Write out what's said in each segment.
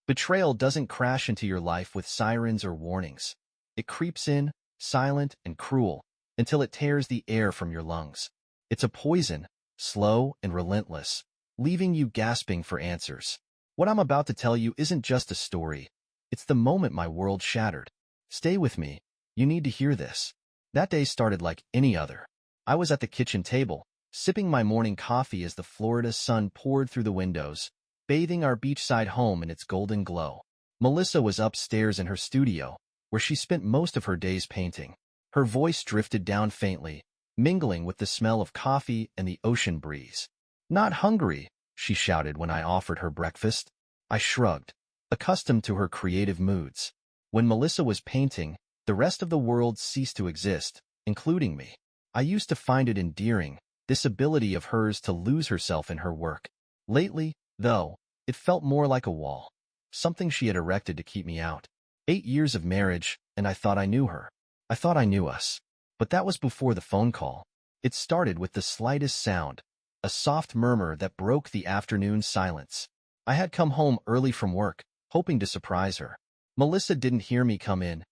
Betrayal doesn't crash into your life with sirens or warnings. It creeps in, silent and cruel, until it tears the air from your lungs. It's a poison, slow and relentless, leaving you gasping for answers. What I'm about to tell you isn't just a story. It's the moment my world shattered. Stay with me. You need to hear this. That day started like any other. I was at the kitchen table, sipping my morning coffee as the Florida sun poured through the windows, bathing our beachside home in its golden glow. Melissa was upstairs in her studio, where she spent most of her days painting. Her voice drifted down faintly, mingling with the smell of coffee and the ocean breeze. "Not hungry," she shouted when I offered her breakfast. I shrugged, accustomed to her creative moods. When Melissa was painting, the rest of the world ceased to exist, including me. I used to find it endearing, this ability of hers to lose herself in her work. Lately, though, it felt more like a wall, something she had erected to keep me out. 8 years of marriage, and I thought I knew her. I thought I knew us. But that was before the phone call. It started with the slightest sound, a soft murmur that broke the afternoon silence. I had come home early from work, hoping to surprise her. Melissa didn't hear me come in.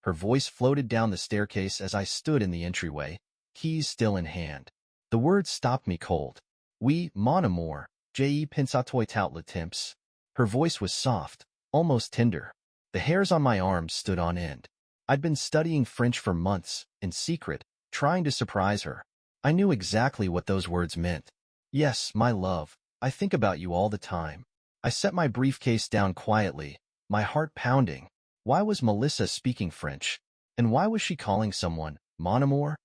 Her voice floated down the staircase as I stood in the entryway, keys still in hand. The words stopped me cold. "Oui, mon amour, j'ai pensé tout le temps." Her voice was soft, almost tender. The hairs on my arms stood on end. I'd been studying French for months, in secret, trying to surprise her. I knew exactly what those words meant. "Yes, my love, I think about you all the time." I set my briefcase down quietly, my heart pounding. Why was Melissa speaking French? And why was she calling someone mon amour?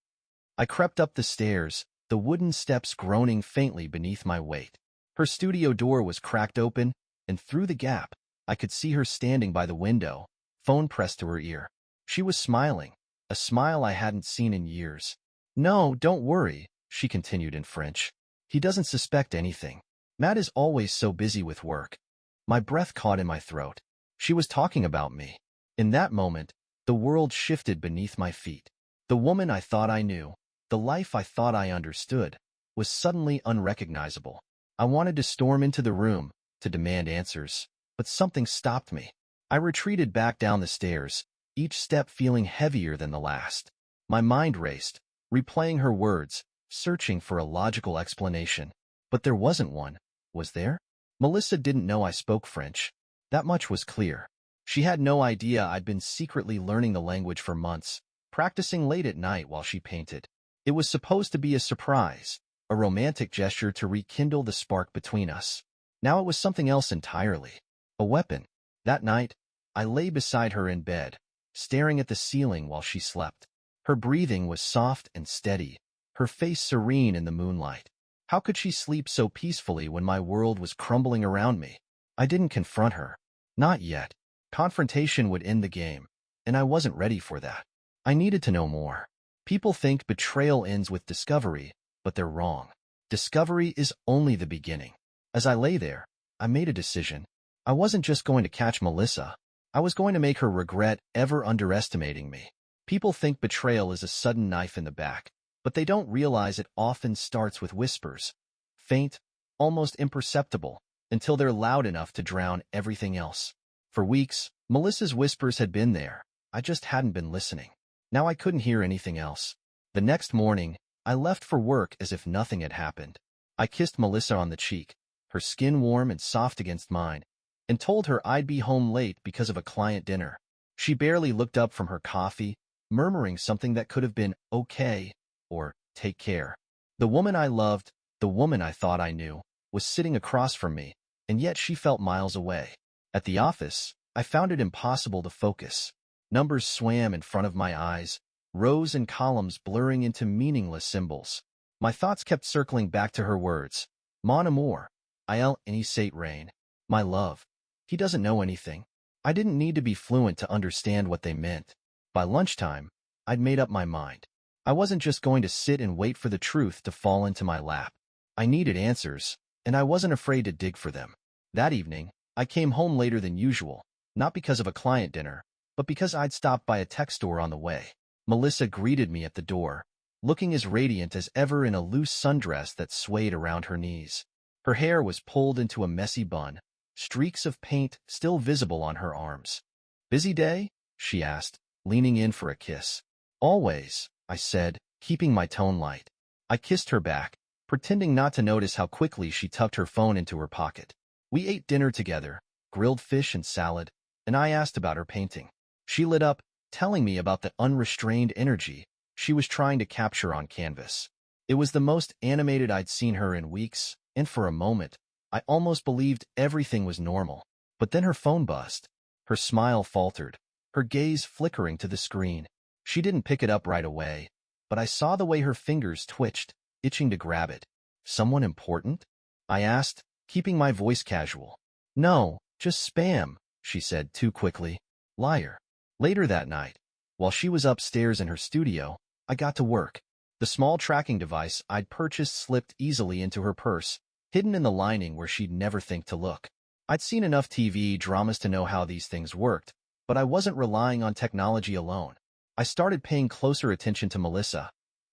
I crept up the stairs, the wooden steps groaning faintly beneath my weight. Her studio door was cracked open, and through the gap, I could see her standing by the window, phone pressed to her ear. She was smiling, a smile I hadn't seen in years. "No, don't worry," she continued in French. "He doesn't suspect anything. Matt is always so busy with work." My breath caught in my throat. She was talking about me. In that moment, the world shifted beneath my feet. The woman I thought I knew, the life I thought I understood, was suddenly unrecognizable. I wanted to storm into the room, to demand answers, but something stopped me. I retreated back down the stairs, each step feeling heavier than the last. My mind raced, replaying her words, searching for a logical explanation. But there wasn't one, was there? Melissa didn't know I spoke French. That much was clear. She had no idea I'd been secretly learning the language for months, practicing late at night while she painted. It was supposed to be a surprise, a romantic gesture to rekindle the spark between us. Now it was something else entirely. A weapon. That night, I lay beside her in bed, staring at the ceiling while she slept. Her breathing was soft and steady, her face serene in the moonlight. How could she sleep so peacefully when my world was crumbling around me? I didn't confront her. Not yet. Confrontation would end the game, and I wasn't ready for that. I needed to know more. People think betrayal ends with discovery, but they're wrong. Discovery is only the beginning. As I lay there, I made a decision. I wasn't just going to catch Melissa. I was going to make her regret ever underestimating me. People think betrayal is a sudden knife in the back, but they don't realize it often starts with whispers. Faint, almost imperceptible, until they're loud enough to drown everything else. For weeks, Melissa's whispers had been there. I just hadn't been listening. Now I couldn't hear anything else. The next morning, I left for work as if nothing had happened. I kissed Melissa on the cheek, her skin warm and soft against mine, and told her I'd be home late because of a client dinner. She barely looked up from her coffee, murmuring something that could have been okay or take care. The woman I loved, the woman I thought I knew, was sitting across from me, and yet she felt miles away. At the office, I found it impossible to focus. Numbers swam in front of my eyes, rows and columns blurring into meaningless symbols. My thoughts kept circling back to her words. Mon amour, il ne sait rien. My love. He doesn't know anything. I didn't need to be fluent to understand what they meant. By lunchtime, I'd made up my mind. I wasn't just going to sit and wait for the truth to fall into my lap. I needed answers, and I wasn't afraid to dig for them. That evening, I came home later than usual, not because of a client dinner, but because I'd stopped by a tech store on the way. Melissa greeted me at the door, looking as radiant as ever in a loose sundress that swayed around her knees. Her hair was pulled into a messy bun, streaks of paint still visible on her arms. "Busy day?" she asked, leaning in for a kiss. "Always," I said, keeping my tone light. I kissed her back, pretending not to notice how quickly she tucked her phone into her pocket. We ate dinner together, grilled fish and salad, and I asked about her painting. She lit up, telling me about the unrestrained energy she was trying to capture on canvas. It was the most animated I'd seen her in weeks, and for a moment, I almost believed everything was normal. But then her phone buzzed. Her smile faltered, her gaze flickering to the screen. She didn't pick it up right away, but I saw the way her fingers twitched, itching to grab it. "Someone important?" I asked, keeping my voice casual. "No, just spam," she said too quickly. Liar. Later that night, while she was upstairs in her studio, I got to work. The small tracking device I'd purchased slipped easily into her purse, hidden in the lining where she'd never think to look. I'd seen enough TV dramas to know how these things worked, but I wasn't relying on technology alone. I started paying closer attention to Melissa,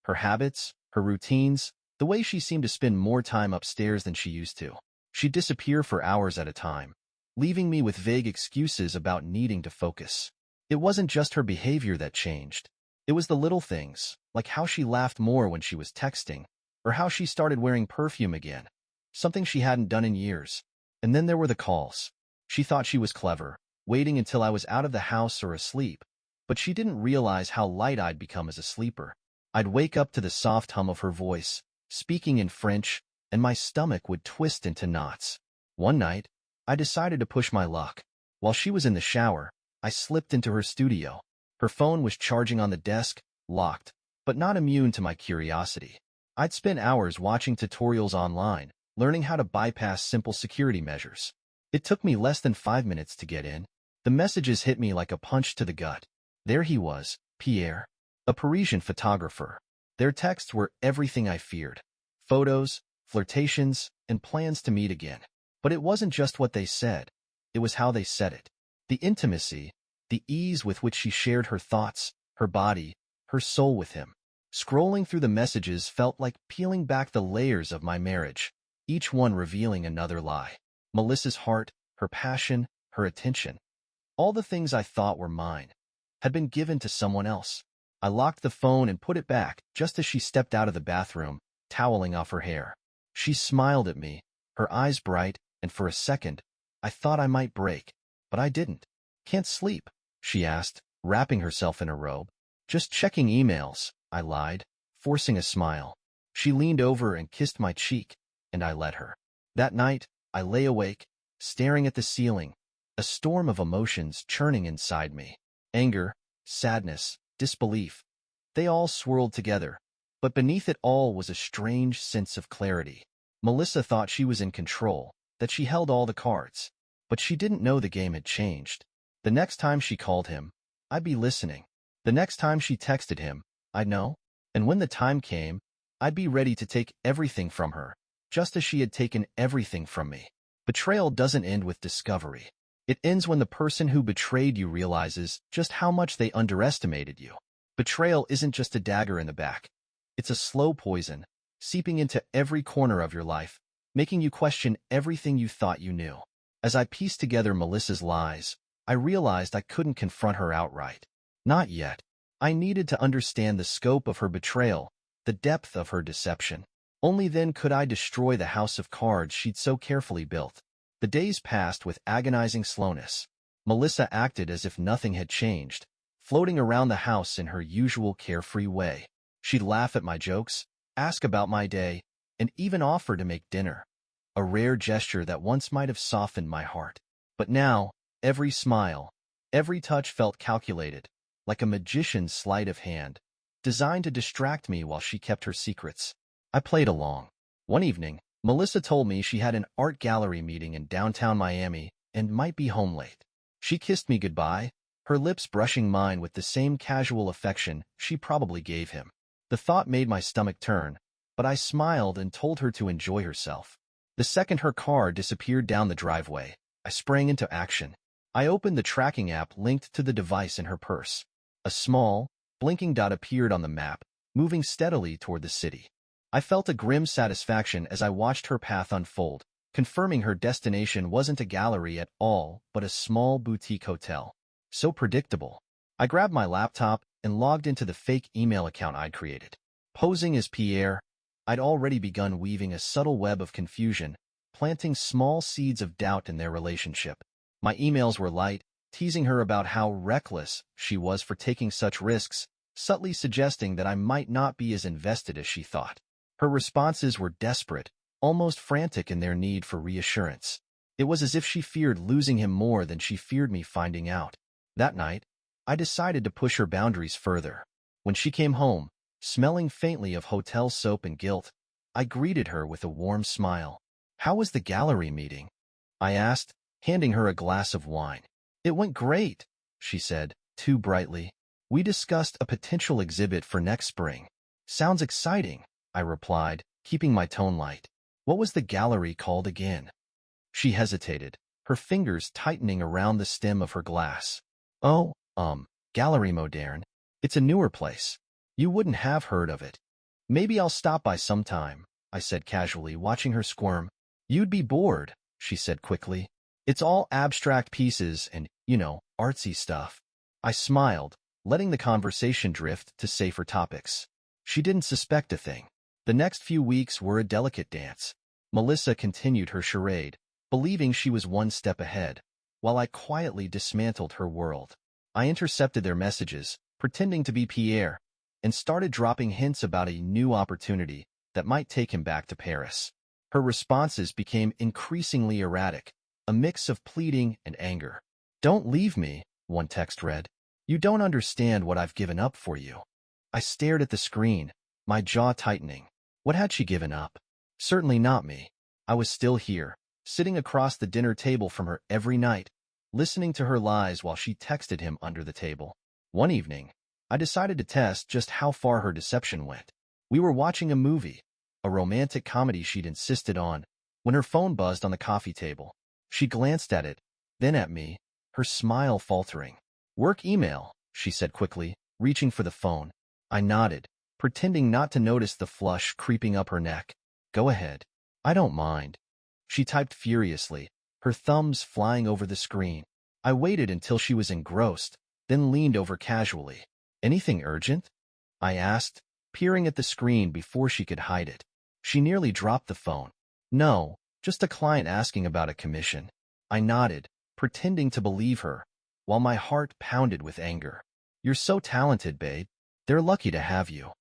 her habits, her routines, the way she seemed to spend more time upstairs than she used to. She'd disappear for hours at a time, leaving me with vague excuses about needing to focus. It wasn't just her behavior that changed. It was the little things, like how she laughed more when she was texting, or how she started wearing perfume again, something she hadn't done in years. And then there were the calls. She thought she was clever, waiting until I was out of the house or asleep, but she didn't realize how light I'd become as a sleeper. I'd wake up to the soft hum of her voice, speaking in French, and my stomach would twist into knots. One night, I decided to push my luck. While she was in the shower, I slipped into her studio. Her phone was charging on the desk, locked, but not immune to my curiosity. I'd spent hours watching tutorials online, learning how to bypass simple security measures. It took me less than 5 minutes to get in. The messages hit me like a punch to the gut. There he was, Pierre, a Parisian photographer. Their texts were everything I feared. Photos, flirtations, and plans to meet again. But it wasn't just what they said. It was how they said it. The intimacy, the ease with which she shared her thoughts, her body, her soul with him. Scrolling through the messages felt like peeling back the layers of my marriage, each one revealing another lie. Melissa's heart, her passion, her attention. All the things I thought were mine had been given to someone else. I locked the phone and put it back just as she stepped out of the bathroom, toweling off her hair. She smiled at me, her eyes bright, and for a second, I thought I might break, but I didn't. "Can't sleep?" she asked, wrapping herself in a robe. "Just checking emails," I lied, forcing a smile. She leaned over and kissed my cheek, and I let her. That night, I lay awake, staring at the ceiling, a storm of emotions churning inside me. Anger, sadness, disbelief. They all swirled together, but beneath it all was a strange sense of clarity. Melissa thought she was in control, that she held all the cards, but she didn't know the game had changed. The next time she called him, I'd be listening. The next time she texted him, I'd know. And when the time came, I'd be ready to take everything from her, just as she had taken everything from me. Betrayal doesn't end with discovery. It ends when the person who betrayed you realizes just how much they underestimated you. Betrayal isn't just a dagger in the back. It's a slow poison, seeping into every corner of your life, making you question everything you thought you knew. As I pieced together Melissa's lies, I realized I couldn't confront her outright. Not yet. I needed to understand the scope of her betrayal, the depth of her deception. Only then could I destroy the house of cards she'd so carefully built. The days passed with agonizing slowness. Melissa acted as if nothing had changed, floating around the house in her usual carefree way. She'd laugh at my jokes, ask about my day, and even offer to make dinner. A rare gesture that once might have softened my heart. But now, every smile, every touch felt calculated, like a magician's sleight of hand, designed to distract me while she kept her secrets. I played along. One evening, Melissa told me she had an art gallery meeting in downtown Miami and might be home late. She kissed me goodbye, her lips brushing mine with the same casual affection she probably gave him. The thought made my stomach turn, but I smiled and told her to enjoy herself. The second her car disappeared down the driveway, I sprang into action. I opened the tracking app linked to the device in her purse. A small, blinking dot appeared on the map, moving steadily toward the city. I felt a grim satisfaction as I watched her path unfold, confirming her destination wasn't a gallery at all, but a small boutique hotel. So predictable. I grabbed my laptop and logged into the fake email account I'd created. Posing as Pierre, I'd already begun weaving a subtle web of confusion, planting small seeds of doubt in their relationship. My emails were light, teasing her about how reckless she was for taking such risks, subtly suggesting that I might not be as invested as she thought. Her responses were desperate, almost frantic in their need for reassurance. It was as if she feared losing him more than she feared me finding out. That night, I decided to push her boundaries further. When she came home, smelling faintly of hotel soap and guilt, I greeted her with a warm smile. "How was the gallery meeting?" I asked, handing her a glass of wine. "It went great," she said, too brightly. "We discussed a potential exhibit for next spring." "Sounds exciting," I replied, keeping my tone light. "What was the gallery called again?" She hesitated, her fingers tightening around the stem of her glass. "Oh, Gallery Moderne. It's a newer place. You wouldn't have heard of it." "Maybe I'll stop by sometime," I said casually, watching her squirm. "You'd be bored," she said quickly. "It's all abstract pieces and, artsy stuff." I smiled, letting the conversation drift to safer topics. She didn't suspect a thing. The next few weeks were a delicate dance. Melissa continued her charade, believing she was one step ahead, while I quietly dismantled her world. I intercepted their messages, pretending to be Pierre, and started dropping hints about a new opportunity that might take him back to Paris. Her responses became increasingly erratic, a mix of pleading and anger. "Don't leave me," one text read. "You don't understand what I've given up for you." I stared at the screen, my jaw tightening. What had she given up? Certainly not me. I was still here, sitting across the dinner table from her every night, listening to her lies while she texted him under the table. One evening, I decided to test just how far her deception went. We were watching a movie, a romantic comedy she'd insisted on, when her phone buzzed on the coffee table. She glanced at it, then at me, her smile faltering. "Work email," she said quickly, reaching for the phone. I nodded, pretending not to notice the flush creeping up her neck. "Go ahead. I don't mind." She typed furiously, her thumbs flying over the screen. I waited until she was engrossed, then leaned over casually. "Anything urgent?" I asked, peering at the screen before she could hide it. She nearly dropped the phone. "No, just a client asking about a commission." I nodded, pretending to believe her, while my heart pounded with anger. "You're so talented, babe. They're lucky to have you."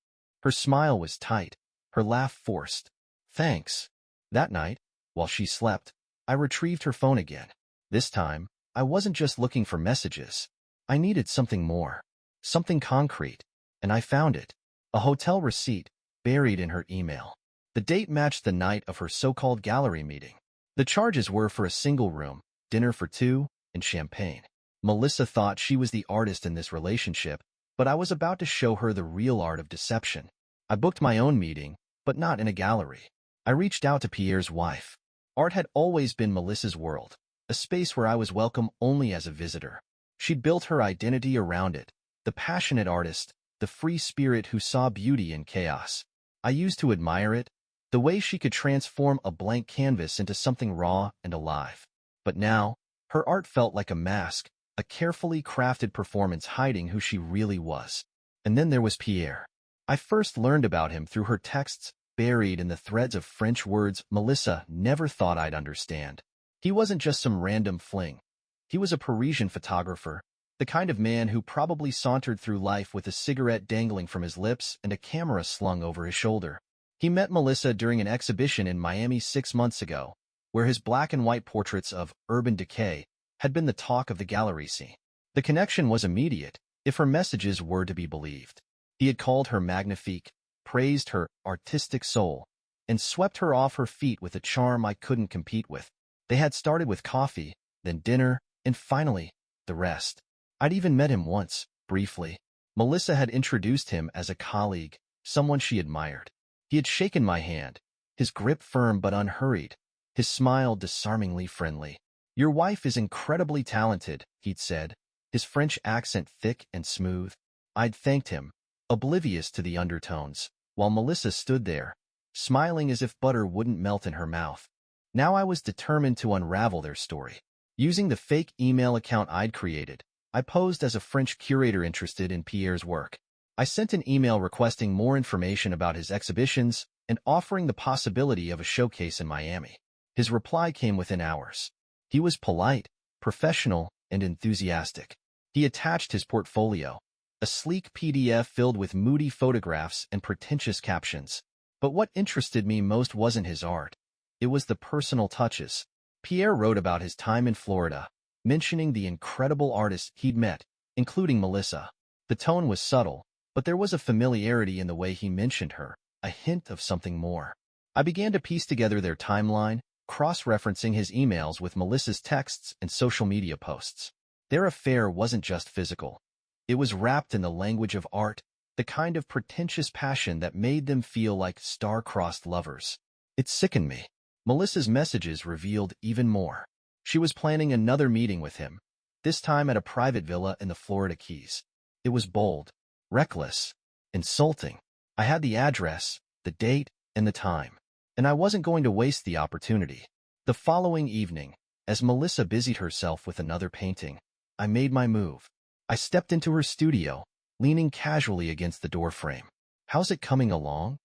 Her smile was tight, her laugh forced. "Thanks." That night, while she slept, I retrieved her phone again. This time, I wasn't just looking for messages. I needed something more, something concrete, and I found it. A hotel receipt, buried in her email. The date matched the night of her so-called gallery meeting. The charges were for a single room, dinner for two, and champagne. Melissa thought she was the artist in this relationship, but I was about to show her the real art of deception. I booked my own meeting, but not in a gallery. I reached out to Pierre's wife. Art had always been Melissa's world, a space where I was welcome only as a visitor. She'd built her identity around it, the passionate artist, the free spirit who saw beauty in chaos. I used to admire it, the way she could transform a blank canvas into something raw and alive. But now, her art felt like a mask, a carefully crafted performance hiding who she really was. And then there was Pierre. I first learned about him through her texts, buried in the threads of French words Melissa never thought I'd understand. He wasn't just some random fling. He was a Parisian photographer, the kind of man who probably sauntered through life with a cigarette dangling from his lips and a camera slung over his shoulder. He met Melissa during an exhibition in Miami 6 months ago, where his black and white portraits of urban decay had been the talk of the gallery scene. The connection was immediate, if her messages were to be believed. He had called her magnifique, praised her artistic soul, and swept her off her feet with a charm I couldn't compete with. They had started with coffee, then dinner, and finally, the rest. I'd even met him once, briefly. Melissa had introduced him as a colleague, someone she admired. He had shaken my hand, his grip firm but unhurried, his smile disarmingly friendly. "Your wife is incredibly talented," he'd said, his French accent thick and smooth. I'd thanked him, oblivious to the undertones, while Melissa stood there, smiling as if butter wouldn't melt in her mouth. Now I was determined to unravel their story. Using the fake email account I'd created, I posed as a French curator interested in Pierre's work. I sent an email requesting more information about his exhibitions and offering the possibility of a showcase in Miami. His reply came within hours. He was polite, professional, and enthusiastic. He attached his portfolio, a sleek PDF filled with moody photographs and pretentious captions. But what interested me most wasn't his art. It was the personal touches. Pierre wrote about his time in Florida, mentioning the incredible artists he'd met, including Melissa. The tone was subtle, but there was a familiarity in the way he mentioned her, a hint of something more. I began to piece together their timeline, cross-referencing his emails with Melissa's texts and social media posts. Their affair wasn't just physical. It was wrapped in the language of art, the kind of pretentious passion that made them feel like star-crossed lovers. It sickened me. Melissa's messages revealed even more. She was planning another meeting with him, this time at a private villa in the Florida Keys. It was bold, reckless, insulting. I had the address, the date, and the time, and I wasn't going to waste the opportunity. The following evening, as Melissa busied herself with another painting, I made my move. I stepped into her studio, leaning casually against the doorframe. "How's it coming along?"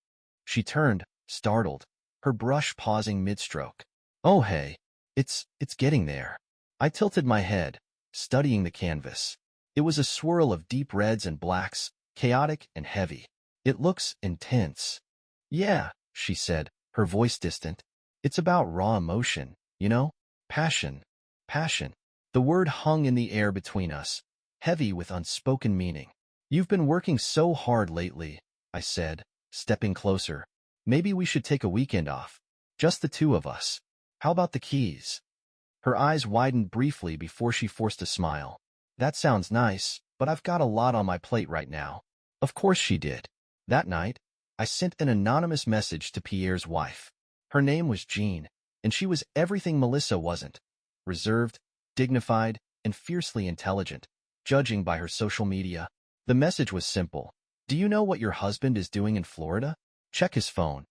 She turned, startled, her brush pausing mid-stroke. "Oh hey, it's getting there." I tilted my head, studying the canvas. It was a swirl of deep reds and blacks, chaotic and heavy. "It looks intense." "Yeah," she said, her voice distant. "It's about raw emotion, you know? Passion. Passion." The word hung in the air between us, heavy with unspoken meaning. "You've been working so hard lately," I said, stepping closer. "Maybe we should take a weekend off. Just the two of us. How about the Keys?" Her eyes widened briefly before she forced a smile. "That sounds nice, but I've got a lot on my plate right now." Of course she did. That night, I sent an anonymous message to Pierre's wife. Her name was Jean, and she was everything Melissa wasn't. Reserved, dignified, and fiercely intelligent, judging by her social media. The message was simple. "Do you know what your husband is doing in Florida? Check his phone."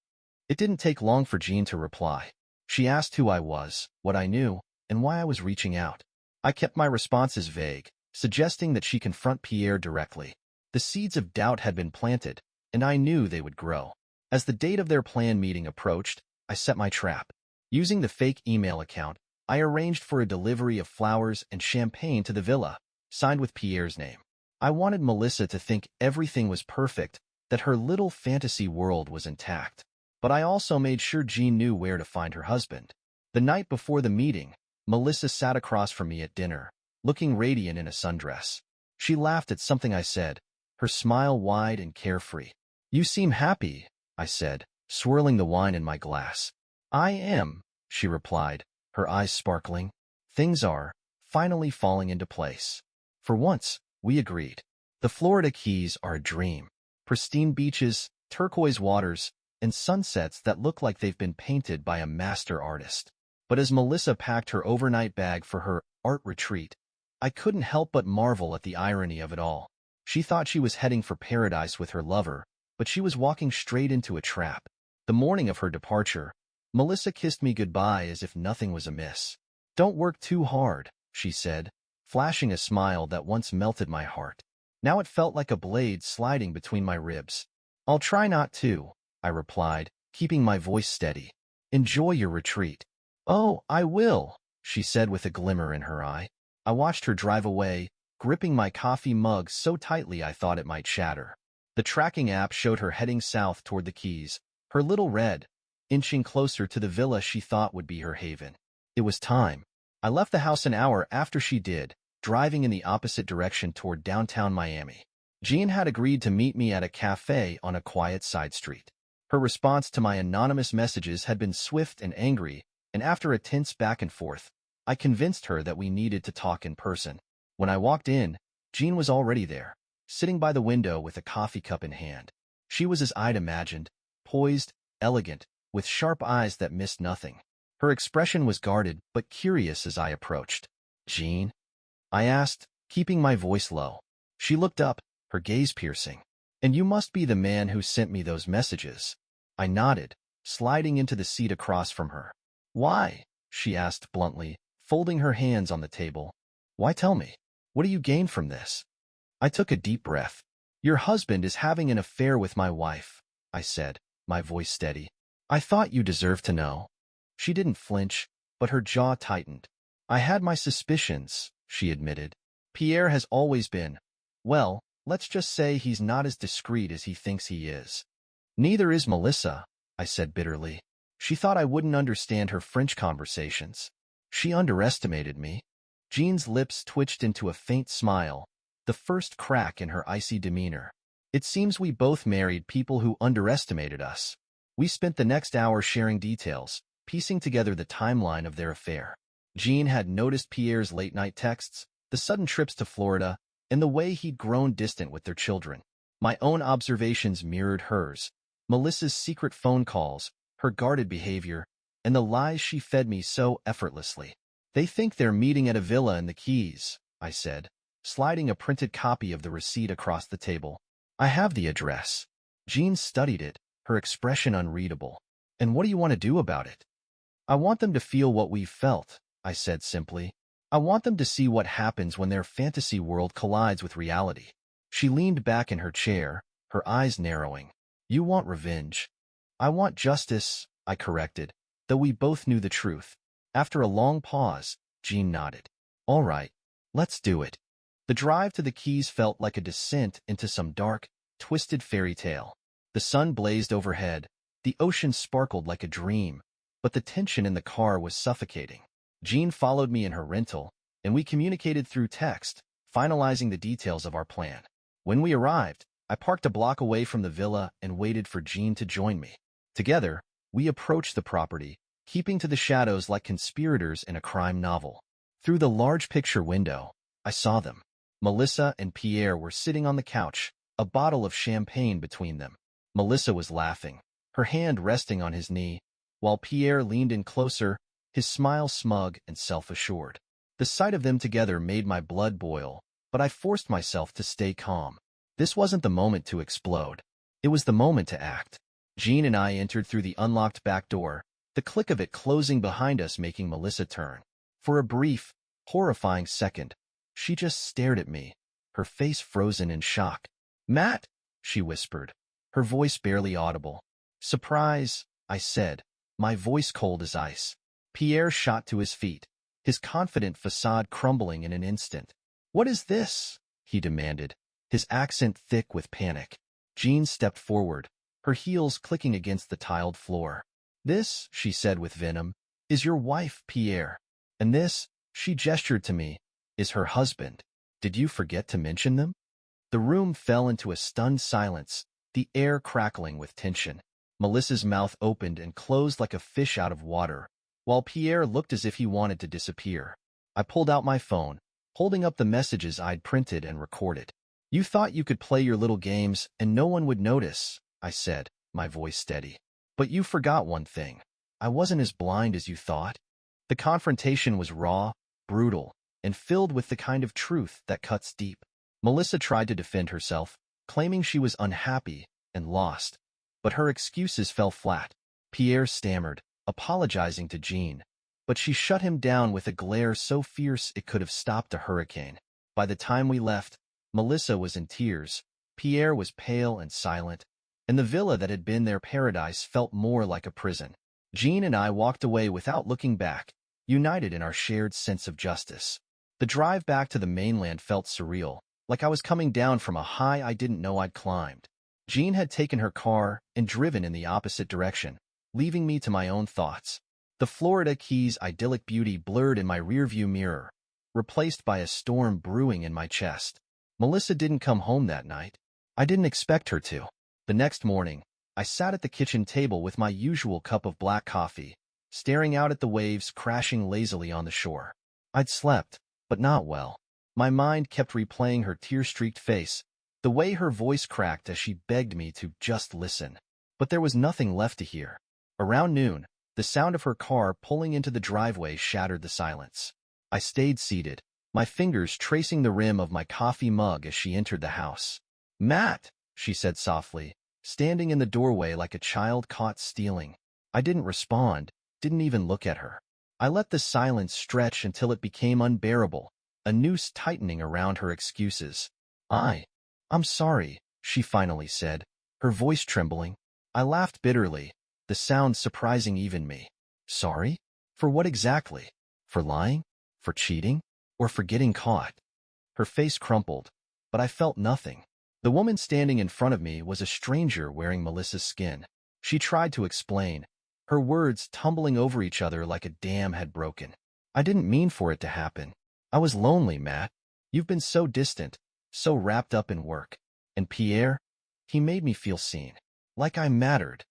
It didn't take long for Jean to reply. She asked who I was, what I knew, and why I was reaching out. I kept my responses vague, suggesting that she confront Pierre directly. The seeds of doubt had been planted, and I knew they would grow. As the date of their planned meeting approached, I set my trap. Using the fake email account, I arranged for a delivery of flowers and champagne to the villa, signed with Pierre's name. I wanted Melissa to think everything was perfect, that her little fantasy world was intact. But I also made sure Jean knew where to find her husband. The night before the meeting, Melissa sat across from me at dinner, looking radiant in a sundress. She laughed at something I said, her smile wide and carefree. "You seem happy," I said, swirling the wine in my glass. "I am," she replied, her eyes sparkling. "Things are finally falling into place." For once, we agreed. The Florida Keys are a dream. Pristine beaches, turquoise waters, and sunsets that look like they've been painted by a master artist. But as Melissa packed her overnight bag for her art retreat, I couldn't help but marvel at the irony of it all. She thought she was heading for paradise with her lover, but she was walking straight into a trap. The morning of her departure, Melissa kissed me goodbye as if nothing was amiss. "Don't work too hard," she said, flashing a smile that once melted my heart. Now it felt like a blade sliding between my ribs. "I'll try not to," I replied, keeping my voice steady. "Enjoy your retreat." "Oh, I will," she said with a glimmer in her eye. I watched her drive away, gripping my coffee mug so tightly I thought it might shatter. The tracking app showed her heading south toward the Keys, her little red, inching closer to the villa she thought would be her haven. It was time. I left the house an hour after she did, driving in the opposite direction toward downtown Miami. Jean had agreed to meet me at a cafe on a quiet side street. Her response to my anonymous messages had been swift and angry, and after a tense back and forth, I convinced her that we needed to talk in person. When I walked in, Jean was already there, sitting by the window with a coffee cup in hand. She was as I'd imagined, poised, elegant, with sharp eyes that missed nothing. Her expression was guarded but curious as I approached. "Jean?" I asked, keeping my voice low. She looked up, her gaze piercing. "And you must be the man who sent me those messages." I nodded, sliding into the seat across from her. Why? She asked bluntly, folding her hands on the table. Why tell me? What do you gain from this? I took a deep breath. Your husband is having an affair with my wife, I said, my voice steady. I thought you deserved to know. She didn't flinch, but her jaw tightened. I had my suspicions, she admitted. Pierre has always been. Well, let's just say he's not as discreet as he thinks he is. Neither is Melissa, I said bitterly. She thought I wouldn't understand her French conversations. She underestimated me. Jean's lips twitched into a faint smile, the first crack in her icy demeanor. It seems we both married people who underestimated us. We spent the next hour sharing details, piecing together the timeline of their affair. Jean had noticed Pierre's late-night texts, the sudden trips to Florida, and the way he'd grown distant with their children. My own observations mirrored hers. Melissa's secret phone calls, her guarded behavior, and the lies she fed me so effortlessly. They think they're meeting at a villa in the Keys, I said, sliding a printed copy of the receipt across the table. I have the address. Jean studied it, her expression unreadable. And what do you want to do about it? I want them to feel what we've felt, I said simply. I want them to see what happens when their fantasy world collides with reality. She leaned back in her chair, her eyes narrowing. You want revenge. I want justice, I corrected, though we both knew the truth. After a long pause, Jean nodded. All right, let's do it. The drive to the Keys felt like a descent into some dark, twisted fairy tale. The sun blazed overhead, the ocean sparkled like a dream, but the tension in the car was suffocating. Jean followed me in her rental, and we communicated through text, finalizing the details of our plan. When we arrived, I parked a block away from the villa and waited for Jean to join me. Together, we approached the property, keeping to the shadows like conspirators in a crime novel. Through the large picture window, I saw them. Melissa and Pierre were sitting on the couch, a bottle of champagne between them. Melissa was laughing, her hand resting on his knee, while Pierre leaned in closer, his smile smug and self-assured. The sight of them together made my blood boil, but I forced myself to stay calm. This wasn't the moment to explode. It was the moment to act. Jean and I entered through the unlocked back door, the click of it closing behind us making Melissa turn. For a brief, horrifying second, she just stared at me, her face frozen in shock. Matt, she whispered, her voice barely audible. Surprise, I said, my voice cold as ice. Pierre shot to his feet, his confident facade crumbling in an instant. What is this? He demanded, his accent thick with panic. Jean stepped forward, her heels clicking against the tiled floor. This, she said with venom, is your wife, Pierre. And this, she gestured to me, is her husband. Did you forget to mention them? The room fell into a stunned silence, the air crackling with tension. Melissa's mouth opened and closed like a fish out of water, while Pierre looked as if he wanted to disappear. I pulled out my phone, holding up the messages I'd printed and recorded. You thought you could play your little games and no one would notice, I said, my voice steady. But you forgot one thing. I wasn't as blind as you thought. The confrontation was raw, brutal, and filled with the kind of truth that cuts deep. Melissa tried to defend herself, claiming she was unhappy and lost. But her excuses fell flat. Pierre stammered, apologizing to Jean, but she shut him down with a glare so fierce it could have stopped a hurricane. By the time we left, Melissa was in tears, Pierre was pale and silent, and the villa that had been their paradise felt more like a prison. Jean and I walked away without looking back, united in our shared sense of justice. The drive back to the mainland felt surreal, like I was coming down from a high I didn't know I'd climbed. Jean had taken her car and driven in the opposite direction, leaving me to my own thoughts. The Florida Keys' idyllic beauty blurred in my rearview mirror, replaced by a storm brewing in my chest. Melissa didn't come home that night. I didn't expect her to. The next morning, I sat at the kitchen table with my usual cup of black coffee, staring out at the waves crashing lazily on the shore. I'd slept, but not well. My mind kept replaying her tear-streaked face, the way her voice cracked as she begged me to just listen. But there was nothing left to hear. Around noon, the sound of her car pulling into the driveway shattered the silence. I stayed seated, my fingers tracing the rim of my coffee mug as she entered the house. Matt, she said softly, standing in the doorway like a child caught stealing. I didn't respond, didn't even look at her. I let the silence stretch until it became unbearable, a noose tightening around her excuses. I'm sorry, she finally said, her voice trembling. I laughed bitterly, the sound surprising even me. Sorry? For what exactly? For lying? For cheating? Or for getting caught? Her face crumpled, but I felt nothing. The woman standing in front of me was a stranger wearing Melissa's skin. She tried to explain, her words tumbling over each other like a dam had broken. I didn't mean for it to happen. I was lonely, Matt. You've been so distant, so wrapped up in work. And Pierre? He made me feel seen. Like I mattered.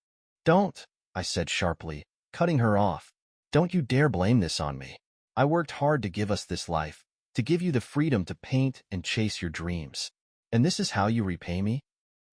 Don't, I said sharply, cutting her off. Don't you dare blame this on me. I worked hard to give us this life, to give you the freedom to paint and chase your dreams. And this is how you repay me?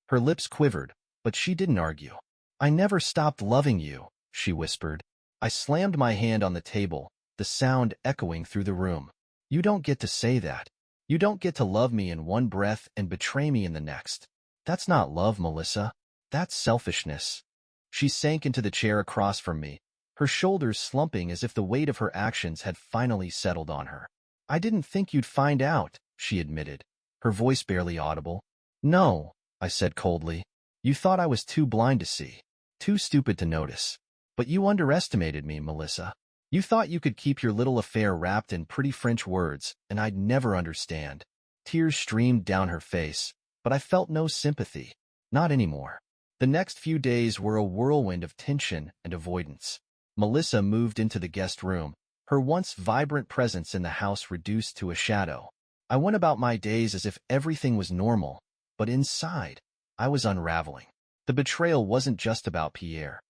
Her lips quivered, but she didn't argue. I never stopped loving you, she whispered. I slammed my hand on the table, the sound echoing through the room. You don't get to say that. You don't get to love me in one breath and betray me in the next. That's not love, Melissa. That's selfishness. She sank into the chair across from me, her shoulders slumping as if the weight of her actions had finally settled on her. I didn't think you'd find out, she admitted, her voice barely audible. No, I said coldly. You thought I was too blind to see, too stupid to notice. But you underestimated me, Melissa. You thought you could keep your little affair wrapped in pretty French words, and I'd never understand. Tears streamed down her face, but I felt no sympathy. Not anymore. The next few days were a whirlwind of tension and avoidance. Melissa moved into the guest room, her once vibrant presence in the house reduced to a shadow. I went about my days as if everything was normal, but inside, I was unraveling. The betrayal wasn't just about Pierre.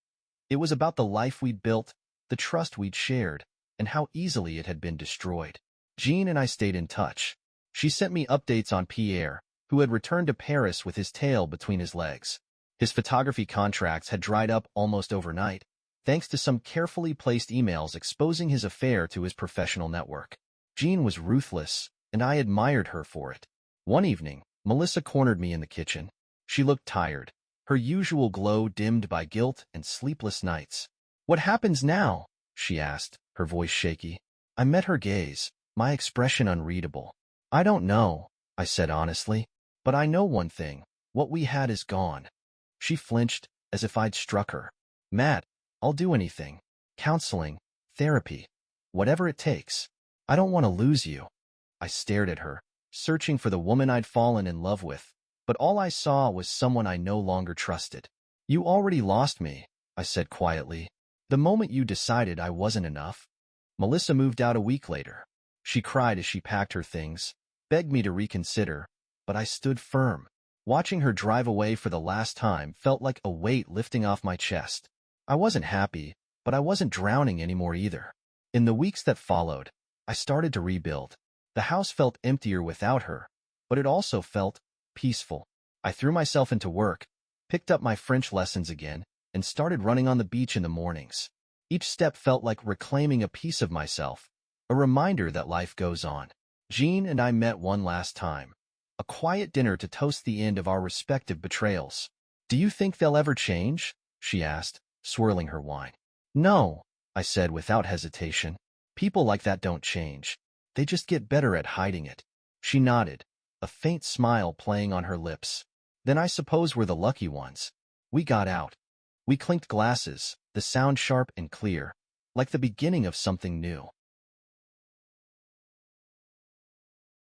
It was about the life we'd built, the trust we'd shared, and how easily it had been destroyed. Jean and I stayed in touch. She sent me updates on Pierre, who had returned to Paris with his tail between his legs. His photography contracts had dried up almost overnight, thanks to some carefully placed emails exposing his affair to his professional network. Jean was ruthless, and I admired her for it. One evening, Melissa cornered me in the kitchen. She looked tired, her usual glow dimmed by guilt and sleepless nights. What happens now? She asked, her voice shaky. I met her gaze, my expression unreadable. I don't know, I said honestly, but I know one thing. What we had is gone. She flinched, as if I'd struck her. Matt, I'll do anything. Counseling, therapy, whatever it takes. I don't want to lose you. I stared at her, searching for the woman I'd fallen in love with, but all I saw was someone I no longer trusted. You already lost me, I said quietly. The moment you decided I wasn't enough. Melissa moved out a week later. She cried as she packed her things, begged me to reconsider, but I stood firm. Watching her drive away for the last time felt like a weight lifting off my chest. I wasn't happy, but I wasn't drowning anymore either. In the weeks that followed, I started to rebuild. The house felt emptier without her, but it also felt peaceful. I threw myself into work, picked up my French lessons again, and started running on the beach in the mornings. Each step felt like reclaiming a piece of myself, a reminder that life goes on. Jean and I met one last time. A quiet dinner to toast the end of our respective betrayals. Do you think they'll ever change? She asked, swirling her wine. No, I said without hesitation. People like that don't change. They just get better at hiding it. She nodded, a faint smile playing on her lips. Then I suppose we're the lucky ones. We got out. We clinked glasses, the sound sharp and clear, like the beginning of something new.